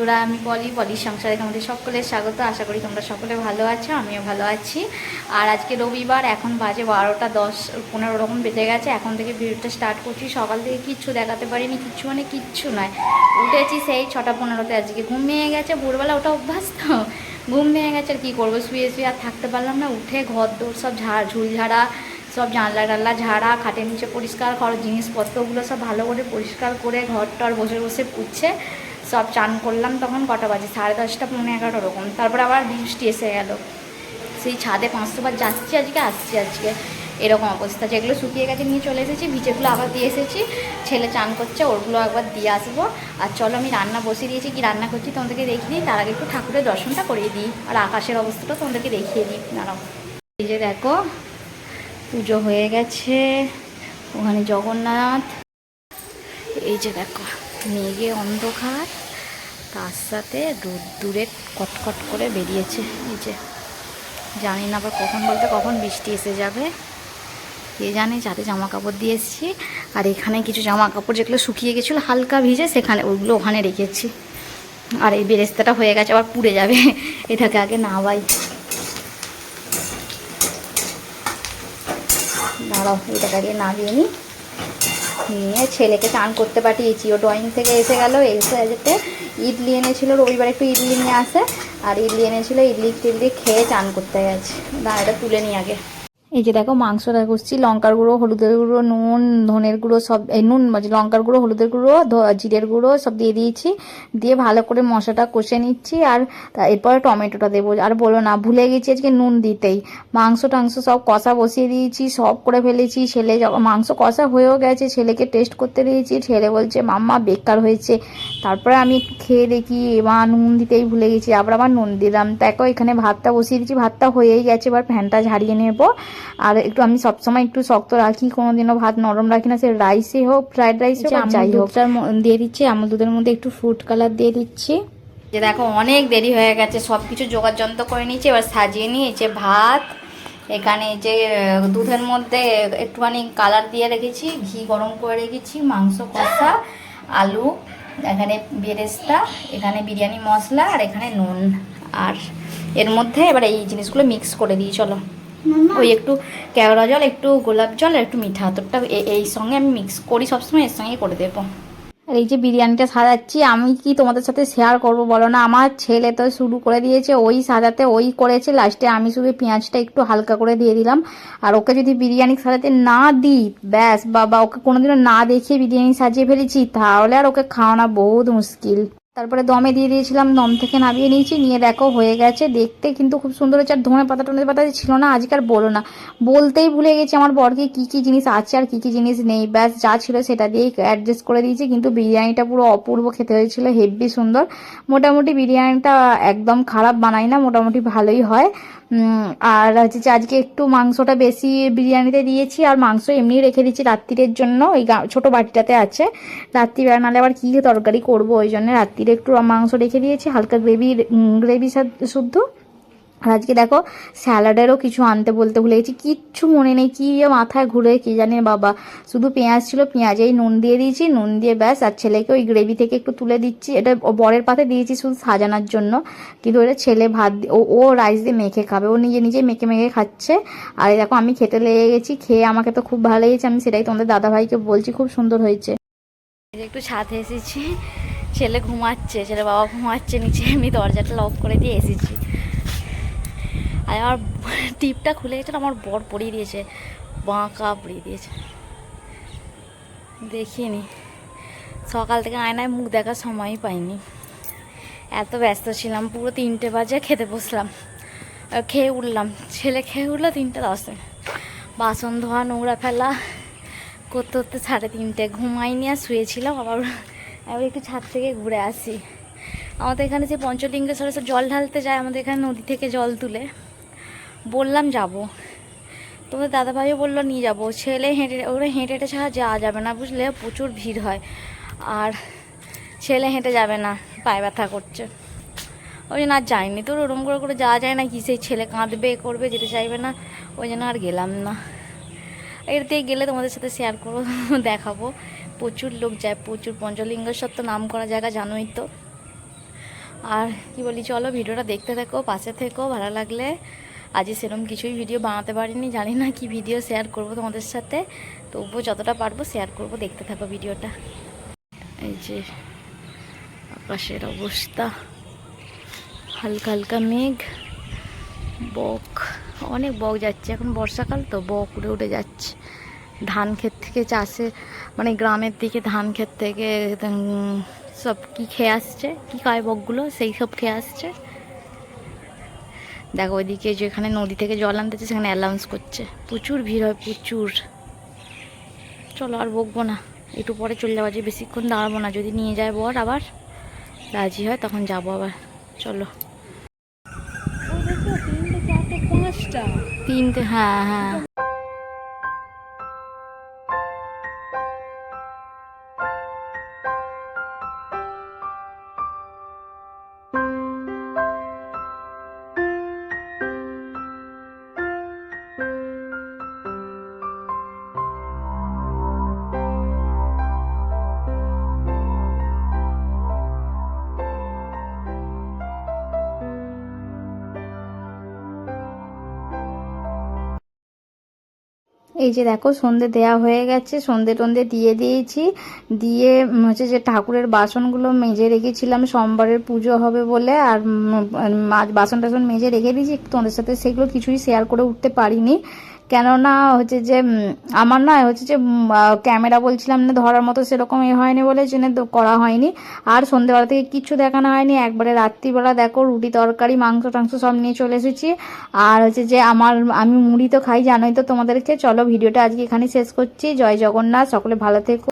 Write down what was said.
বন্ধুরা, আমি পলির সংসারে তোমাদের সকলের স্বাগত। আশা করি তোমরা সকলে ভালো আছো, আমিও ভালো আছি। আর আজকে রবিবার, এখন বাজে 12টা 10-15 রকম বেজে গেছে। এখন থেকে ভিডিওটা স্টার্ট করছি। সকাল থেকে কিচ্ছু দেখাতে পারিনি, কিচ্ছু মানে কিচ্ছু নয়। উঠেছি সেই 6টা 15তে। আজকে ঘুম ভেঙে গেছে, ভোরবেলা ওটা অভ্যাস তো, ঘুম ভেঙে গেছে। আর কী করবো, শুয়ে শুয়ে আর থাকতে পারলাম না। উঠে ঘর দৌড় সব ঝুল ঝাড়া, সব জানলা টানলা ঝাড়া, খাটের নিচে পরিষ্কার ঘর, জিনিসপত্রগুলো সব ভালো করে পরিষ্কার করে ঘরটার বসে বসে পুছে সব চান করলাম। তখন কটা বাজে, 10:30 পৌনে 11 ওরকম। তারপরে আবার বৃষ্টি এসে গেল। সেই ছাদে 500 বার যাচ্ছি আজকে, আসছি আজকে, এরকম অবস্থা। যেগুলো শুকিয়ে গেছে নিয়ে চলে এসেছি, ভিজেগুলো আবার দিয়ে এসেছি। ছেলে চান করছে, ওরগুলো একবার দিয়ে আসবো। আর চলো, আমি রান্না বসিয়ে দিয়েছি। কি রান্না করছি তোমাদেরকে দেখিয়ে দিই। তার আগে একটু ঠাকুরের দর্শনটা করিয়ে দিই, আর আকাশের অবস্থাটা তোমাদেরকে দেখিয়ে দিই। দাঁড়াও, এই যে দেখো, পুজো হয়ে গেছে। ওখানে জগন্নাথ, এই যে দেখো মেঘে অন্ধকার, তার সাথে দূরে কটকট করে বেরিয়েছে। এই যে, জানি না আবার কখন বলতে কখন বৃষ্টি এসে যাবে, কে জানে। যাতে জামা কাপড় দিয়ে এসেছি। আর এখানে কিছু জামা কাপড় যেগুলো শুকিয়ে গেছিলো হালকা ভিজে, সেখানে ওইগুলো ওখানে রেখেছি। আর এই বেরেস্তাটা হয়ে গেছে, আবার পুড়ে যাবে। এটাকে আগে নাবাই। দাঁড়াও, এটাকে আগে নামিয়ে নিই। নিয়ে ছেলেকে চান করতে পাঠিয়েছি। ও ড্রয়িং থেকে এসে গেল। এসে যেতে ইডলি এনেছিলো, রবিবার একটু ইডলি নিয়ে আসে। আর ইডলি এনেছিলো, ইডলি টিডলি খেয়ে চান করতে গেছে। এটা তুলে নিই আগে। এই যে দেখো, মাংসটা করছি। লঙ্কার গুঁড়ো, হলুদের গুঁড়ো, নুন, ধনের গুঁড়ো সব, নুন লঙ্কার গুঁড়ো, হলুদের গুঁড়ো, জিরের গুঁড়ো সব দিয়ে দিয়েছি। দিয়ে ভালো করে মশলাটা কষে নিচ্ছি। আর এরপরে টমেটোটা দেবো। আর বলো না, ভুলে গেছি আজকে নুন দিতেই। মাংস টাংস সব কষা বসিয়ে দিয়েছি, সব করে ফেলেছি। ছেলে মাংস কষা হয়েও গেছে, ছেলেকে টেস্ট করতে দিয়েছি। ছেলে বলছে মাম্মা বেকার হয়েছে। তারপরে আমি একটু খেয়ে দেখি, এবার নুন দিতেই ভুলে গেছি। আবার নুন দিলাম। দেখো, এখানে ভাতটা বসিয়ে দিয়েছি। ভাতটা হয়েই গেছে, এবার ফ্যানটা ঝাড়িয়ে নেবো। আর একটু আমি সবসময় একটু শক্ত রাখি, কোনোদিনও ভাত নরম রাখি না। সে রাইসে হোক, ফ্রাইড রাইসে হোক, যাই হোক। দিয়ে দিচ্ছি আমুল দুধের মধ্যে একটু ফুড কালার দিয়ে দিচ্ছি। যে দেখো, অনেক দেরি হয়ে গেছে, সব কিছু জোগাড় যন্ত্র করে নিয়েছি। এবার সাজিয়ে নিয়েছে ভাত। এখানে যে দুধের মধ্যে একটুখানি কালার দিয়ে রেখেছি, ঘি গরম করে রেখেছি, মাংস কষা, আলু, এখানে বেরেস্তা, এখানে বিরিয়ানি মশলা, আর এখানে নুন। আর এর মধ্যে এবার এই জিনিসগুলো মিক্স করে দিই। চলো, ওই একটু কেওড়া জল, একটু গোলাপ জল, আর একটু মিঠা আতরটা এই সঙ্গে আমি মিক্স করি সবসময়, এর সঙ্গে করে দেবো। আর এই যে বিরিয়ানিটা সাজাচ্ছি, আমি কি তোমাদের সাথে শেয়ার করবো বলো না? আমার ছেলে তো শুরু করে দিয়েছে, ওই সাজাতে ওই করেছে। লাস্টে আমি শুধু পেঁয়াজটা একটু হালকা করে দিয়ে দিলাম। আর ওকে যদি বিরিয়ানি সাজাতে না দিই, ব্যাস বাবা, ওকে কোনোদিনও না দেখিয়ে বিরিয়ানি সাজিয়ে ফেলেছি, তাহলে আর ওকে খাওয়ানো বহুত মুশকিল। তারপরে দমে দিয়ে দিয়েছিলাম, দম থেকে নামিয়ে নিয়েছি। নিয়ে দেখো হয়ে গেছে, দেখতে কিন্তু খুব সুন্দর হয়েছে। আর ধনে পাতা ছিল না আজকে, আর বলো না, বলতেই ভুলে গেছি আমার বরকে কি কি জিনিস আছে আর কি কি জিনিস নেই। ব্যাস যা ছিল সেটা দিয়েই অ্যাডজাস্ট করে দিয়েছি। কিন্তু বিরিয়ানিটা পুরো অপূর্ব খেতে হয়েছিল, হেভি সুন্দর। মোটামুটি বিরিয়ানিটা একদম খারাপ বানাই না, মোটামুটি ভালোই হয়। আর হচ্ছে আজকে একটু মাংসটা বেশি বিরিয়ানিতে দিয়েছি। আর মাংস এমনি রেখে দিচ্ছি রাত্রিরের জন্য, ওই ছোটো বাটিটাতে আছে। রাত্রিবেলা নাহলে আবার কী তরকারি করবো, ওই জন্য রাত্রিরে একটু মাংস রেখে দিয়েছি, হালকা গ্রেভি শুদ্ধ। আর আজকে দেখো, স্যালাডেরও কিছু আনতে বলতে ভুলে গেছি, কিচ্ছু মনে নেই, কি মাথায় ঘুরে কি জানে বাবা। শুধু পেঁয়াজ ছিল, পেঁয়াজেই নুন দিয়ে দিয়েছি, নুন দিয়ে ব্যাস। আর ছেলেকে ওই গ্রেভি থেকে একটু তুলে দিচ্ছি। এটা বরের পাতে দিয়েছি শুধু সাজানোর জন্য, কিন্তু ওটা ছেলে ভাত ও রাইস দিয়ে মেখে খাবে, ও নিজে নিজে মেখে মেখে খাচ্ছে। আর দেখো, আমি খেতে লেগে গেছি। খেয়ে আমাকে তো খুব ভালো লেগেছে, আমি সেটাই তোমাদের দাদাভাইকে বলছি, খুব সুন্দর হয়েছে। একটু ছাদে এসেছি, ছেলে ঘুমাচ্ছে, ছেলে বাবা ঘুমাচ্ছে নিচে, আমি দরজাটা লক করে দিয়ে এসেছি। আর আমার টিপটা খুলে গেছে, আমার বর পরিয়ে দিয়েছে, বাঁকা পরিয়ে দিয়েছে। দেখিনি, সকাল থেকে আয়নায় মুখ দেখার সময়ই পাইনি, এত ব্যস্ত ছিলাম। পুরো 3টে বাজে খেতে বসলাম, খেয়ে উঠলাম, ছেলে খেয়ে উঠলো 3:10। বাসন ধোয়া, নোংরা ফেলা করতে করতে 3:30। ঘুমাইনি, আর শুয়েছিলাম। আবার একটু ছাদ থেকে ঘুরে আসি। আমাদের এখানে যে পঞ্চলিঙ্গেশ্বরে সব জল ঢালতে যায়, আমাদের এখানে নদী থেকে জল তুলে। বললাম যাব, তোমাদের দাদাভাইও বললো নিয়ে যাবো। ছেলে হেঁটে হেঁটে ছাড়া যাওয়া যাবে না, বুঝলে, প্রচুর ভিড় হয়। আর ছেলে হেঁটে যাবে না, পায়ে ব্যথা করছে, ওই জন্য আর যাইনি। তোর ওরম করে যাওয়া যায় না, কি সেই ছেলে কাঁদবে করবে, যেতে চাইবে না, ওই জন্য আর গেলাম না। এতে গেলে তোমাদের সাথে শেয়ার করবো, দেখাবো। প্রচুর লোক যায়, প্রচুর। পঞ্চলিঙ্গেশ্বর তো নাম করা জায়গা, জানোই তো। আর কি বলি, চলো ভিডিওটা দেখতে থেকো, পাশে থেকো। ভালো লাগলে, আজকে সেরকম কিছুই ভিডিও বানাতে পারিনি, জানি না কি ভিডিও শেয়ার করব তোমাদের সাথে, তবুও যতটা পারবো শেয়ার করব, দেখতে থাকো ভিডিওটা। এই যে আকাশের অবস্থা, হালকা হালকা মেঘ, বক, অনেক বক যাচ্ছে, এখন বর্ষাকাল তো বক উড়ে উড়ে যাচ্ছে। ধান ক্ষেত থেকে চাষে মানে গ্রামের দিকে ধান ক্ষেত থেকে সব কি খেয়ে আসছে, কি খায় বকগুলো, সেই সব খেয়ে আসছে। দেখো ওইদিকে যেখানে নদী থেকে জল আনতেছে সেখানে অ্যালাউন্স করছে, প্রচুর ভিড় হয় প্রচুর। চলো আর বকবো না, একটু পরে চলে যাবো, যে বেশিক্ষণ দাঁড়াবো না, যদি নিয়ে যায় বর আবার রাজি হয় তখন যাবো আবার। চলো। তিনটে, হ্যাঁ হ্যাঁ। এই যে দেখো সন্ধে দেয়া হয়ে গেছে, সন্ধে টন্ধে দিয়ে দিয়েছি, দিয়ে হচ্ছে যে ঠাকুরের বাসনগুলো মেজে রেখেছিলাম, সোমবারের পুজো হবে বলে, আর বাসন টাসন মেজে রেখে দিয়েছি। তোমাদের সাথে সেগুলো কিছুই শেয়ার করে উঠতে পারিনি, কেননা হচ্ছে যে আমার না হচ্ছে যে ক্যামেরা বলছিলাম না ধরার মতো সেরকম হয়নি বলে জেনে করা হয়নি। আর সন্ধ্যেবেলা থেকে কিচ্ছু দেখানো হয়নি, একবারে রাত্রিবেলা দেখো রুটি তরকারি মাংস টাংস সব নিয়ে চলে এসেছি। আর হচ্ছে যে আমি মুড়ি তো খাই জানোই তো তোমাদেরকে। চলো ভিডিওটা আজকে এখানে শেষ করছি। জয় জগন্নাথ, সকলে ভালো থেকো।